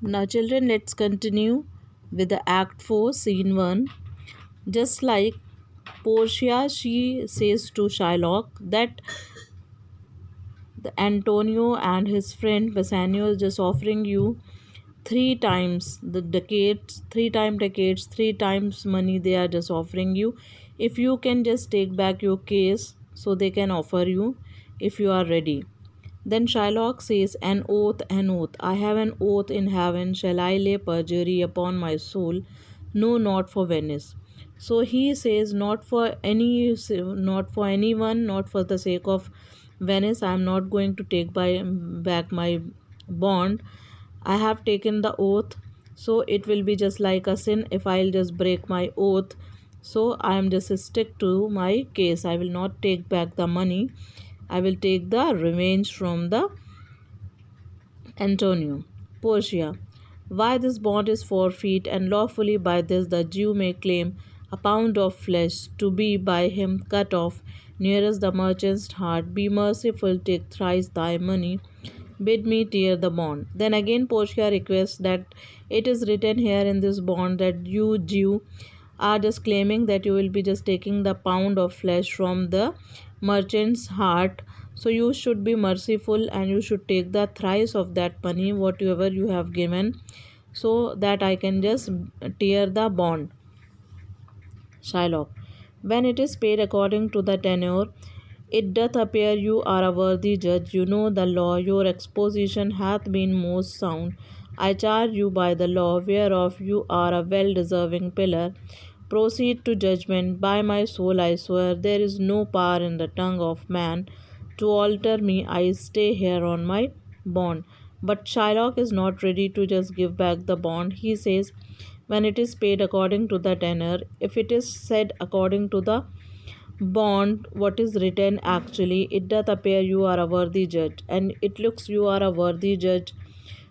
Now, children, let's continue with the Act 4, Scene 1. Just like Portia, she says to Shylock that the Antonio and his friend Bassanio is just offering you three times money they are just offering you. If you can just take back your case, so they can offer you if you are ready. Then Shylock says, an oath, an oath. I have an oath in heaven. Shall I lay perjury upon my soul? No, not for Venice. So he says, not for anyone, not for the sake of Venice. I am not going to back my bond. I have taken the oath, so it will be just like a sin if I'll just break my oath. So I am just stick to my case. I will not take back the money. I will take the revenge from the Antonio. Portia. Why this bond is forfeit, and lawfully by this the Jew may claim a pound of flesh to be by him cut off nearest the merchant's heart. Be merciful, take thrice thy money. Bid me tear the bond. Then again Portia requests that it is written here in this bond that you Jew are just claiming that you will be just taking the pound of flesh from the merchant's heart, so you should be merciful and you should take the thrice of that money whatever you have given, so that I can just tear the bond. Shylock. When it is paid according to the tenure, it doth appear you are a worthy judge. You know the law. Your exposition hath been most sound. I charge you by the law, whereof you are a well deserving pillar. Proceed to judgment. By my soul I swear, there is no power in the tongue of man to alter me. I stay here on my bond. But Shylock is not ready to just give back the bond. He says, when it is paid according to the tenor, if it is said according to the bond, what is written actually, it doth appear you are a worthy judge, and it looks you are a worthy judge.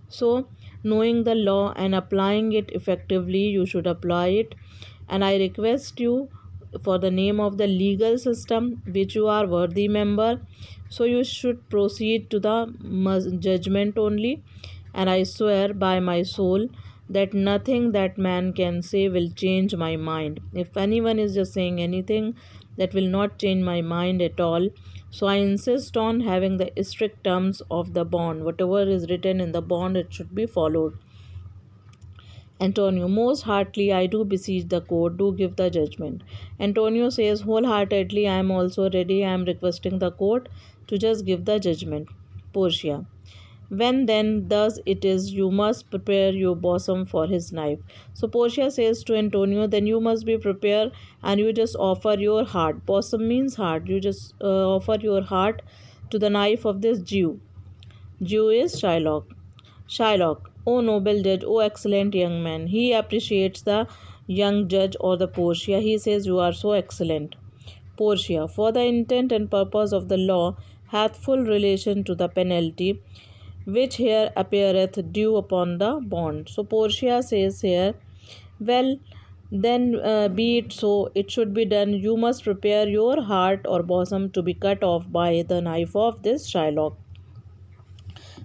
So, knowing the law and applying it effectively, you should apply it. And I request you for the name of the legal system which you are worthy member, so you should proceed to the judgment only. And I swear by my soul that nothing that man can say will change my mind. If anyone is just saying anything, that will not change my mind at all. So I insist on having the strict terms of the bond. Whatever is written in the bond, it should be followed. Antonio, most heartily I do beseech the court, do give the judgment. Antonio says, wholeheartedly I am also ready. I am requesting the court to just give the judgment. Portia. When then thus it is, you must prepare your bosom for his knife. So Portia says to Antonio, then you must be prepared and you just offer your heart. Bosom means heart. You just offer your heart to the knife of this Jew. Jew is Shylock. Shylock, O noble judge, O excellent young man. He appreciates the young judge or the Portia. He says, you are so excellent. Portia, for the intent and purpose of the law hath full relation to the penalty which here appeareth due upon the bond. So Portia says here, well, then be it so, it should be done. You must prepare your heart or bosom to be cut off by the knife of this Shylock,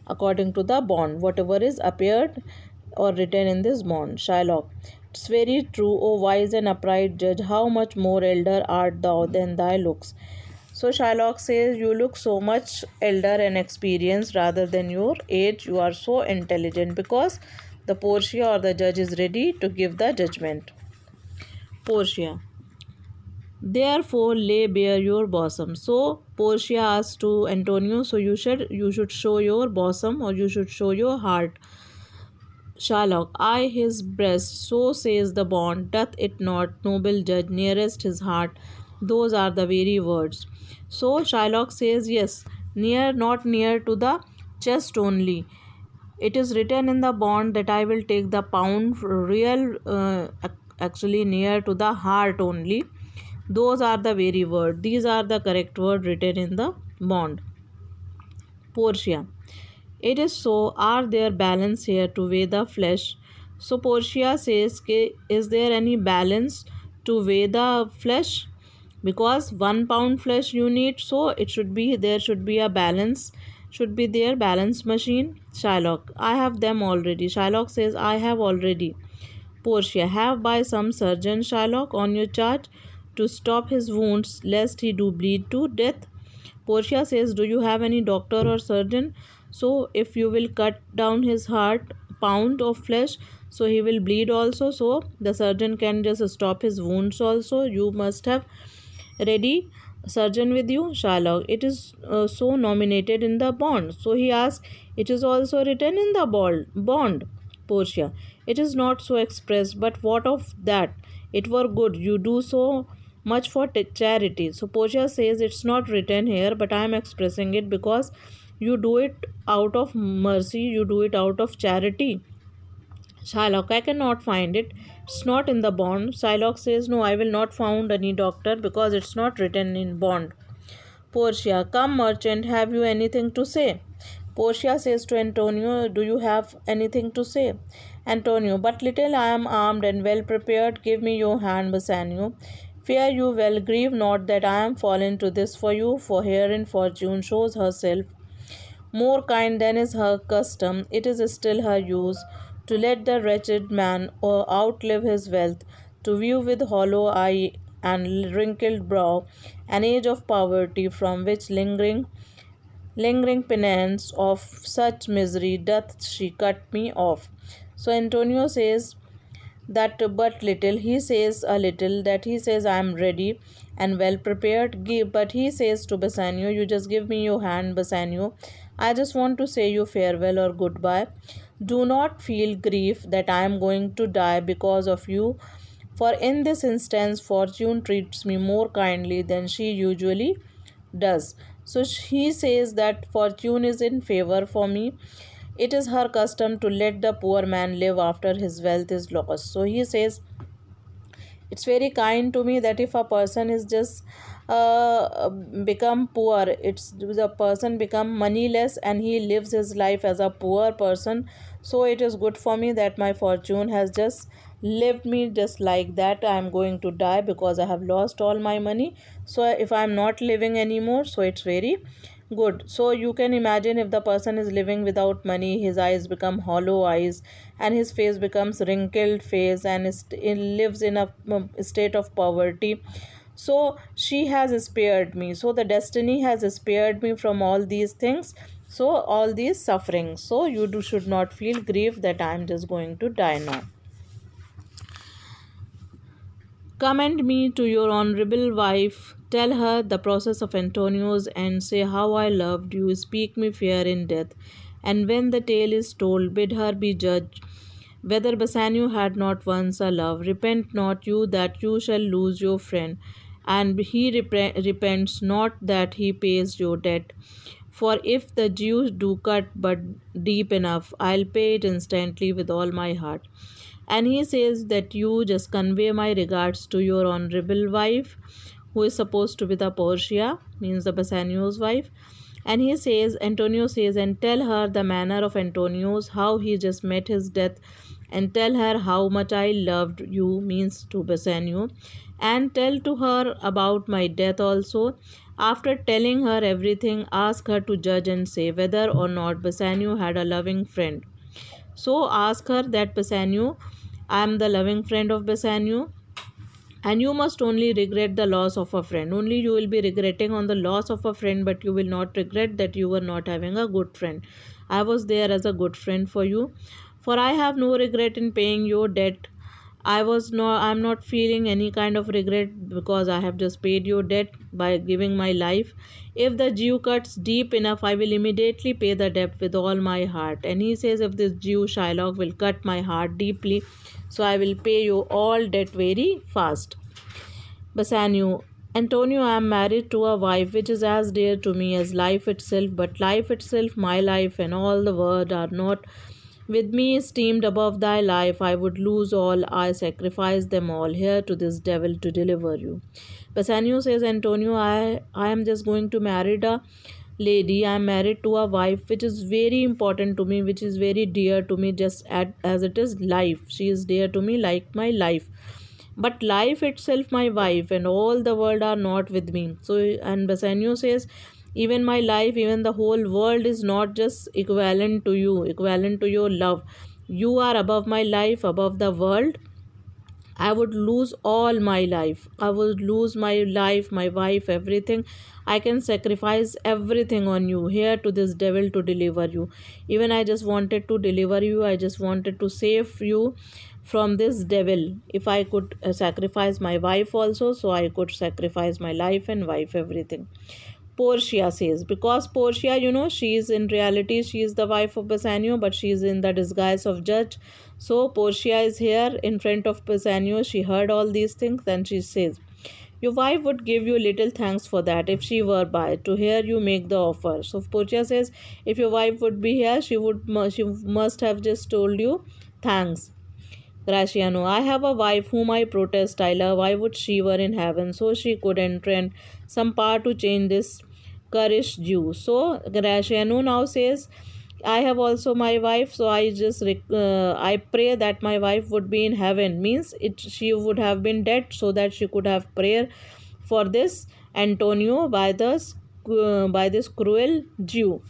according to the bond, whatever is appeared or written in this bond. Shylock. It's very true, O wise and upright judge. How much more elder art thou than thy looks? So Shylock says, you look so much elder and experienced rather than your age. You are so intelligent, because the Portia or the judge is ready to give the judgment. Portia. Therefore lay bare your bosom. So Portia asks to Antonio, so you should show your bosom, or you should show your heart. Shylock, I his breast, so says the bond, doth it not, noble judge, nearest his heart? Those are the very words. So Shylock says, yes, near, not near to the chest only. It is written in the bond that I will take the pound real, actually near to the heart only. Those are the very word. These are the correct word written in the bond. Portia. It is so. Are there balance here to weigh the flesh? So Portia says, is there any balance to weigh the flesh? Because 1 pound flesh you need, so it should be, there should be a balance should be there? Balance machine. Shylock, I have them already. Shylock says, I have already. Portia, have by some surgeon, Shylock, on your charge to stop his wounds lest he do bleed to death. Portia says, do you have any doctor or surgeon? So if you will cut down his heart, pound of flesh, so he will bleed also, so the surgeon can just stop his wounds also. You must have ready surgeon with you. Shylock, it is so nominated in the bond. So he asks, it is also written in the bond. Portia, it is not so expressed, but what of that? It were good. You do so much for charity. So Portia says, it's not written here, but I am expressing it because you do it out of mercy, you do it out of charity. Shylock, I cannot find it. It's not in the bond. Shylock says, no, I will not found any doctor because it's not written in bond. Portia, come merchant, have you anything to say? Portia says to Antonio, do you have anything to say? Antonio, but little I am armed and well prepared. Give me your hand, Bassanio. Fear you well, grieve not that I am fallen to this for you, for herein fortune shows herself more kind than is her custom. It is still her use to let the wretched man outlive his wealth, to view with hollow eye and wrinkled brow an age of poverty from which lingering penance of such misery doth she cut me off. So Antonio says that but little, he says a little, that he says I am ready and well prepared. But he says to Bassanio, you just give me your hand, Bassanio. I just want to say you farewell or goodbye. Do not feel grief that I am going to die because of you, for in this instance fortune treats me more kindly than she usually does. So he says that fortune is in favor for me. It is her custom to let the poor man live after his wealth is lost. So he says, it's very kind to me that if a person is just become poor, it's the person become moneyless and he lives his life as a poor person. So it is good for me that my fortune has just lived me just like that. I am going to die because I have lost all my money. So if I am not living anymore, so it's very good. So you can imagine if the person is living without money, his eyes become hollow eyes and his face becomes wrinkled face and lives in a state of poverty. So she has spared me. So the destiny has spared me from all these things. So all these sufferings. So you should not feel grief that I am just going to die now. Commend me to your honorable wife. Tell her the process of Antonio's and say how I loved you. Speak me fair in death. And when the tale is told, bid her be judge whether Bassanio had not once a love. Repent not you that you shall lose your friend, and he repents not that he pays your debt. For if the Jews do cut but deep enough, I'll pay it instantly with all my heart. And he says that you just convey my regards to your honorable wife, who is supposed to be the Portia, means the Bassanio's wife. And he says, Antonio says, and tell her the manner of Antonio's, how he just met his death, and tell her how much I loved you, means to Bassanio, and tell to her about my death also. After telling her everything, ask her to judge and say whether or not Bassanio had a loving friend. So ask her that, Bassanio, I am the loving friend of Bassanio, and you must only regret the loss of a friend. Only you will be regretting on the loss of a friend, but you will not regret that you were not having a good friend. I was there as a good friend for you, for I have no regret in paying your debt. I'm not feeling any kind of regret because I have just paid your debt by giving my life. If the Jew cuts deep enough, I will immediately pay the debt with all my heart. And he says, if this Jew Shylock will cut my heart deeply, so I will pay you all debt very fast. Bassanio, Antonio, I am married to a wife which is as dear to me as life itself, but life itself, my life, and all the world are not with me esteemed above thy life. I would lose all, I sacrifice them all here to this devil to deliver you. Bassanio says, Antonio, I am just going to marry a lady. I am married to a wife which is very important to me, which is very dear to me, just as it is life. She is dear to me like my life. But life itself, my wife, and all the world are not with me. So, and Bassanio says, Even my life, even the whole world is not just equivalent to you, equivalent to your love. You are above my life, above the world. I would lose all my life. I would lose my life, my wife, everything. I can sacrifice everything on you here to this devil to deliver you. Even I just wanted to deliver you. I just wanted to save you from this devil. If I could sacrifice my wife also, so I could sacrifice my life and wife, everything. Portia says, because Portia, she is in reality, she is the wife of Bassanio, but she is in the disguise of judge. So Portia is here in front of Bassanio. She heard all these things, and she says, your wife would give you little thanks for that if she were by to hear you make the offer. So Portia says, if your wife would be here, she must have just told you thanks. Graciano, I have a wife whom I protest I love. Why would she were in heaven, so she could enter and some power to change this currish Jew. So Graciano now says, I have also my wife, so I pray that my wife would be in heaven. Means it she would have been dead, so that she could have prayer for this Antonio by this cruel Jew.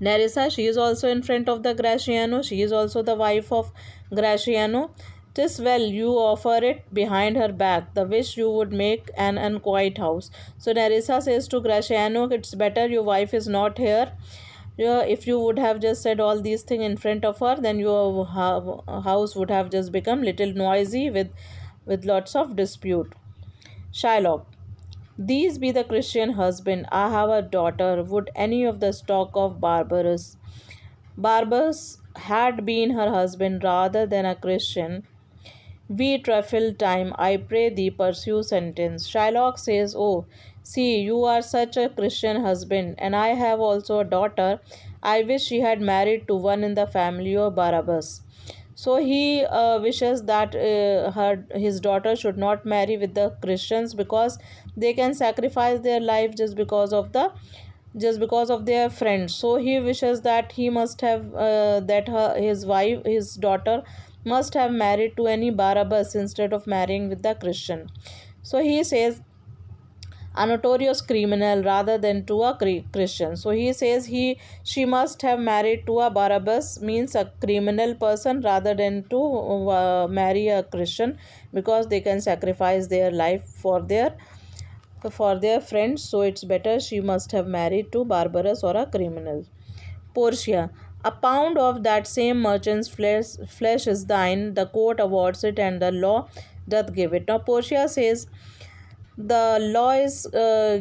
Nerissa, she is also in front of the Graciano. She is also the wife of Graciano. 'Tis well you offer it behind her back, the wish you would make an unquiet house. So Nerissa says to Graciano, it's better your wife is not here. If you would have just said all these things in front of her, then your house would have just become little noisy with lots of dispute. Shylock, these be the Christian husband. I have a daughter. Would any of the stock of Barbus had been her husband rather than a Christian? We trifle time, I pray thee pursue sentence. Shylock says, oh, see, you are such a Christian husband, and I have also a daughter. I wish she had married to one in the family of Barabbas. So he wishes that his daughter should not marry with the Christians, because they can sacrifice their life just because of their friends. So he wishes that he must have his daughter must have married to any Barabbas instead of marrying with the Christian. So he says a notorious criminal rather than to a Christian. So he says she must have married to a Barabbas, means a criminal person, rather than to marry a Christian, because they can sacrifice their life for their friends. So it's better she must have married to Barbarous or a criminal. Portia, a pound of that same merchant's flesh is thine. The court awards it, and the law doth give it. Now Portia says, the law is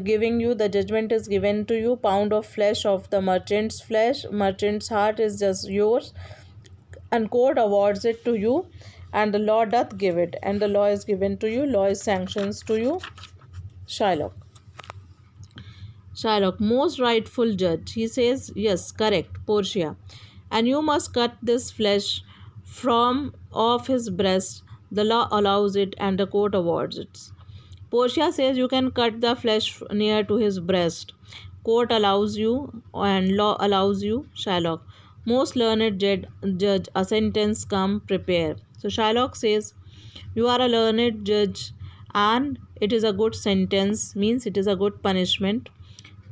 giving you, the judgment is given to you. Pound of flesh of the merchant's heart is just yours, and court awards it to you, and the law doth give it, and the law is given to you, law is sanctions to you. Shylock, most rightful judge. He says, yes, correct, Portia. And you must cut this flesh from off his breast. The law allows it, and the court awards it. Portia says you can cut the flesh near to his breast. Court allows you, and law allows you. Shylock, most learned judge, a sentence come, prepare. So Shylock says, you are a learned judge, and it is a good sentence, means it is a good punishment.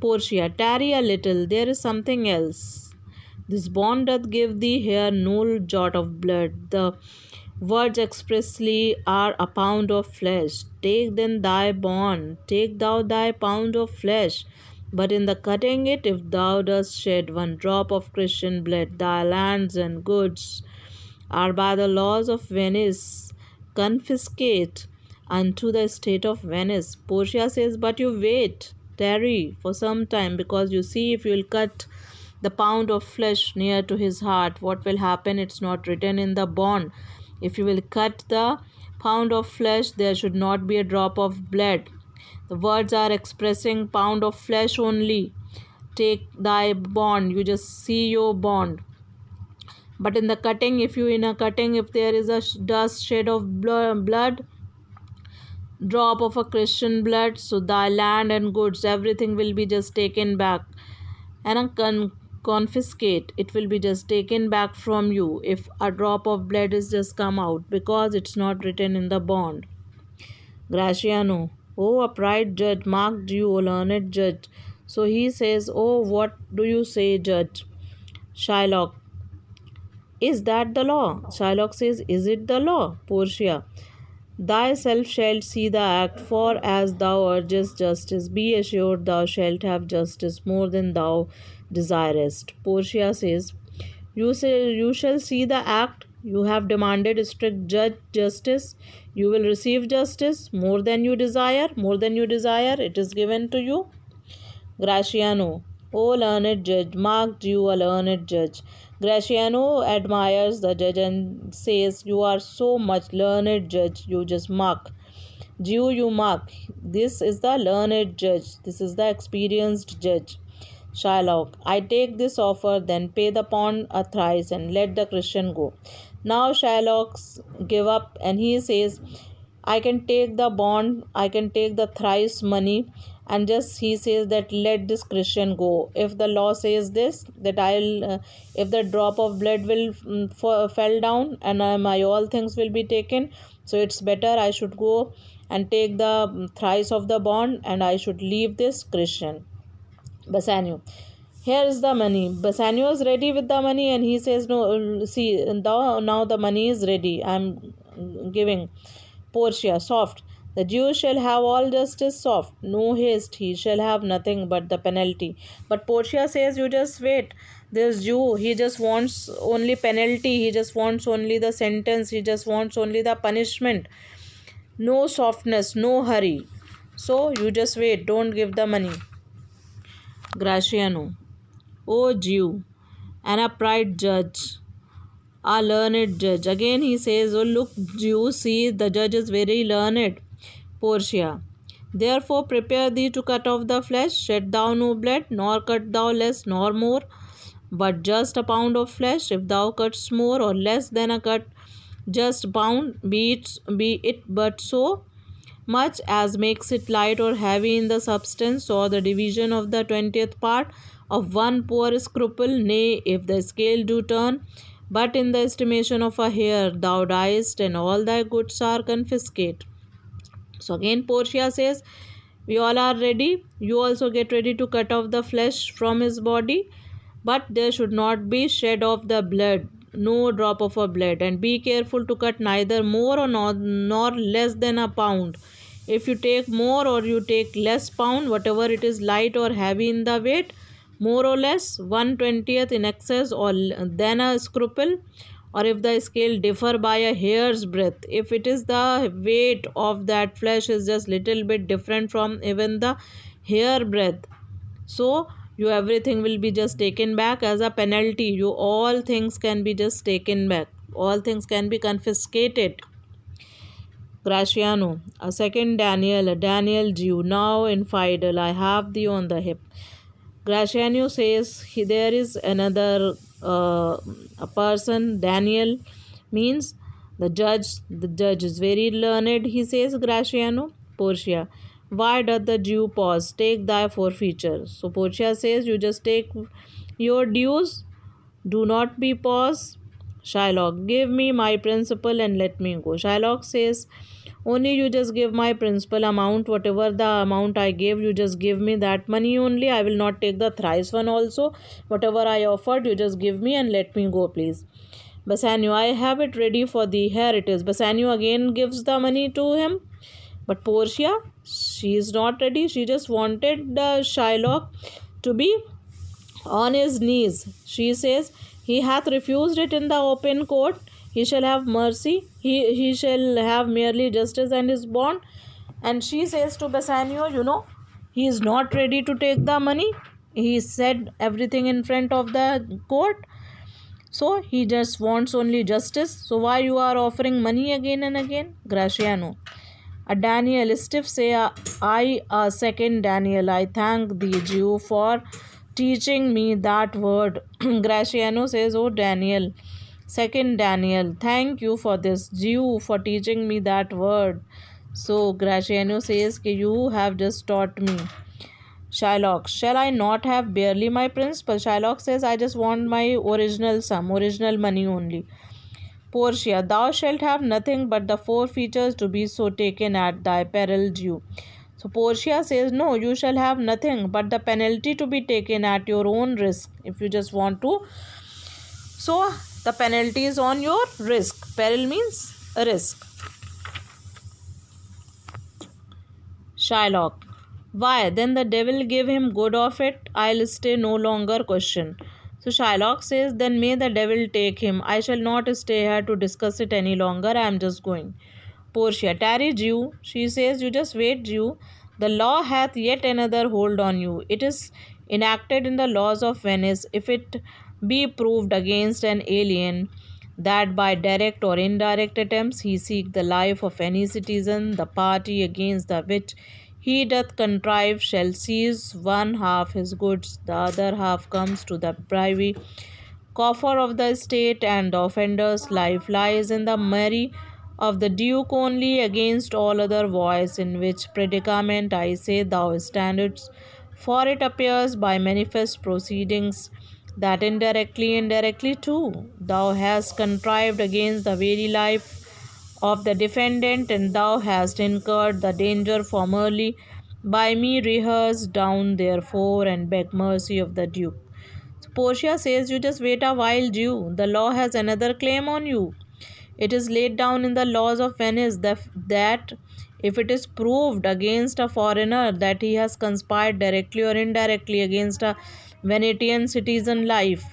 Portia, tarry a little, there is something else. This bond doth give thee here no jot of blood. The words expressly are a pound of flesh. Take then thy bond, take thou thy pound of flesh. But in the cutting it, if thou dost shed one drop of Christian blood, thy lands and goods are by the laws of Venice confiscate unto the state of Venice. Portia says, but you wait, tarry for some time, because you see, if you will cut the pound of flesh near to his heart, what will happen? It's not written in the bond. If you will cut the pound of flesh, there should not be a drop of blood. The words are expressing pound of flesh only. Take thy bond, you just see your bond. But in the cutting, if there is a dust shed of blood, drop of a Christian blood, so thy land and goods, everything will be just taken back and confiscate. It will be just taken back from you if a drop of blood is just come out, because it's not written in the bond. Graciano, O upright judge, marked you, O learned judge, So he says, "Oh, what do you say, judge?" Shylock, "Is that the law?" Shylock says, "Is it the law?" Portia, "Thyself shalt see the act, for as thou urgest justice, be assured thou shalt have justice more than thou desirest." Portia says, You shall see the act. You have demanded strict justice. You will receive justice more than you desire. More than you desire, it is given to you. Graciano, O learned judge, marked you a learned judge. Graciano admires the judge and says, You are so much learned judge, you just mark. Jew, you mark. This is the learned judge. This is the experienced judge. Shylock, I take this offer, then pay the pound a thrice and let the Christian go. Now Shylock's give up and he says, I can take the bond, I can take the thrice money, and just he says that let this Christian go. If the law says this, that if the drop of blood will fell down and my all things will be taken, so it's better I should go and take the thrice of the bond and I should leave this Christian. Bassanio, here is the money. Bassanio is ready with the money and he says, No, see, now the money is ready. I am giving. Portia, soft. The Jew shall have all justice, soft. No haste, he shall have nothing but the penalty. But Portia says, You just wait. This Jew, he just wants only penalty, he just wants only the sentence, he just wants only the punishment. No softness, no hurry. So you just wait, don't give the money. Graciano, O Jew, an upright judge, a learned judge. Again he says, Oh look, Jew, see, the judge is very learned. Portia, therefore prepare thee to cut off the flesh, shed thou no blood, nor cut thou less nor more, but just a pound of flesh. If thou cuttest more or less than a cut, just pound, be it but so much as makes it light or heavy in the substance, or the division of the 20th part of one poor scruple, nay, if the scale do turn, but in the estimation of a hair thou diest, and all thy goods are confiscate. So again Portia says, we all are ready, you also get ready to cut off the flesh from his body, but there should not be shed of the blood, no drop of a blood, and be careful to cut neither more or nor less than a pound. If you take more or you take less pound, whatever it is light or heavy in the weight, more or less 1/20th in excess or than a scruple, or if the scale differ by a hair's breadth, if it is the weight of that flesh is just little bit different from even the hair breadth, so you everything will be just taken back as a penalty. You all things can be just taken back, all things can be confiscated. Graciano, a second Daniel, a Daniel Jew, now infidel, I have thee on the hip. Graciano says there is another a person, Daniel, means the judge. The judge is very learned, he says, Graciano. Portia, why doth the Jew pause? Take thy forfeiture. So Portia says, you just take your dues, do not be pause. Shylock, give me my principal and let me go. Shylock says, only you just give my principal amount, whatever the amount I gave, you just give me that money only. I will not take the thrice one also. Whatever I offered, you just give me and let me go, please. Bassanio, I have it ready for thee. Here it is. Bassanio again gives the money to him. But Portia, she is not ready. She just wanted Shylock to be on his knees. She says, he hath refused it in the open court. He shall have mercy. He shall have merely justice and his bond. And she says to Bassanio, he is not ready to take the money. He said everything in front of the court. So he just wants only justice. So why you are offering money again and again? Graciano, a Daniel, stiff say I, a second Daniel, I thank thee, Jew, for teaching me that word. Graciano says, oh Daniel, second Daniel, thank you for this, Jew, for teaching me that word. So Graciano says, you have just taught me. Shylock, shall I not have barely my principal? Shylock says, I just want my original sum, original money only. Portia, thou shalt have nothing but the forfeitures to be so taken at thy peril, Jew. So Portia says, no, you shall have nothing but the penalty to be taken at your own risk if you just want to. So the penalty is on your risk. Peril means a risk. Shylock. Why? Then the devil give him good of it. I'll stay no longer. Question. So Shylock says, then may the devil take him. I shall not stay here to discuss it any longer. I am just going. Portia. Tarry, Jew. She says, you just wait, Jew. The law hath yet another hold on you. It is enacted in the laws of Venice. If it be proved against an alien that by direct or indirect attempts he seek the life of any citizen, the party against the which he doth contrive shall seize one half his goods, the other half comes to the privy coffer of the state, and the offender's life lies in the mercy of the Duke only. Against all other voice in which predicament I say thou standest, for it appears by manifest proceedings that indirectly too thou hast contrived against the very life of the defendant, and thou hast incurred the danger formerly by me. Rehearse down therefore and beg mercy of the Duke. So Portia says, you just wait a while, Jew. The law has another claim on you. It is laid down in the laws of Venice that if it is proved against a foreigner that he has conspired directly or indirectly against a Venetian citizen life,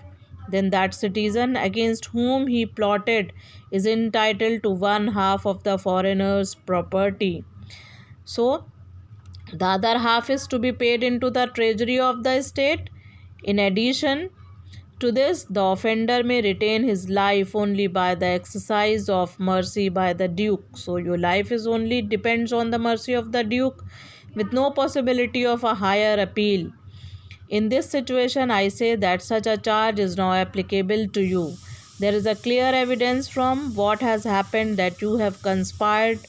then that citizen against whom he plotted is entitled to one half of the foreigner's property. So the other half is to be paid into the treasury of the state. In addition to this, the offender may retain his life only by the exercise of mercy by the Duke. So your life is only depends on the mercy of the Duke, with no possibility of a higher appeal. In this situation, I say that such a charge is now applicable to you. There is a clear evidence from what has happened that you have conspired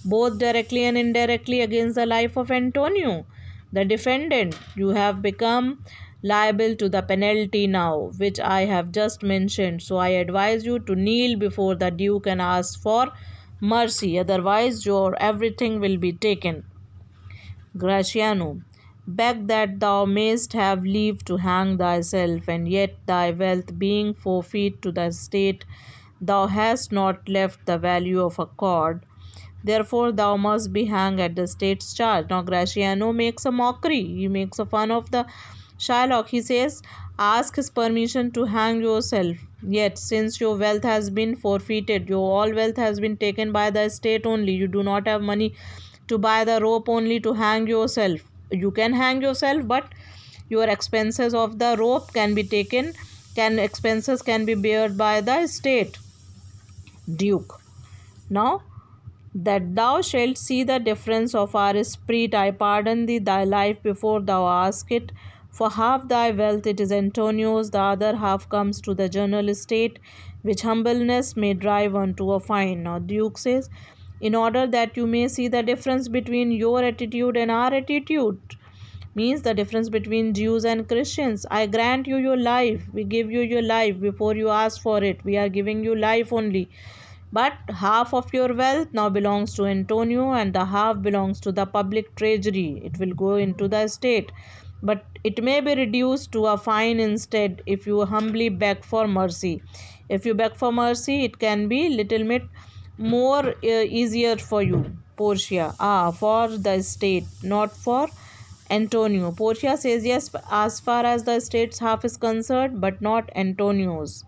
both directly and indirectly against the life of Antonio, the defendant. You have become liable to the penalty now, which I have just mentioned. So I advise you to kneel before the Duke and ask for mercy, otherwise your everything will be taken. Gratiano. Beg that thou mayst have leave to hang thyself, and yet thy wealth being forfeit to the state, thou hast not left the value of a cord. Therefore thou must be hanged at the state's charge. Now Gratiano makes a mockery. He makes a fun of the Shylock. He says, ask his permission to hang yourself. Yet since your wealth has been forfeited, your all wealth has been taken by the state only, you do not have money to buy the rope only to hang yourself. You can hang yourself, but your expenses of the rope can be taken, expenses can be bared by the state. Duke. Now that thou shalt see the difference of our esprit, I pardon thee thy life before thou ask it. For half thy wealth it is Antonio's, the other half comes to the general estate, which humbleness may drive unto a fine. Now Duke says, in order that you may see the difference between your attitude and our attitude, means the difference between Jews and Christians. I grant you your life. We give you your life before you ask for it. We are giving you life only. But half of your wealth now belongs to Antonio, and the half belongs to the public treasury. It will go into the state. But it may be reduced to a fine instead if you humbly beg for mercy. If you beg for mercy, it can be little bit more easier for you. Portia. For the state, not for Antonio. Portia says, yes, as far as the state's half is concerned, but not Antonio's.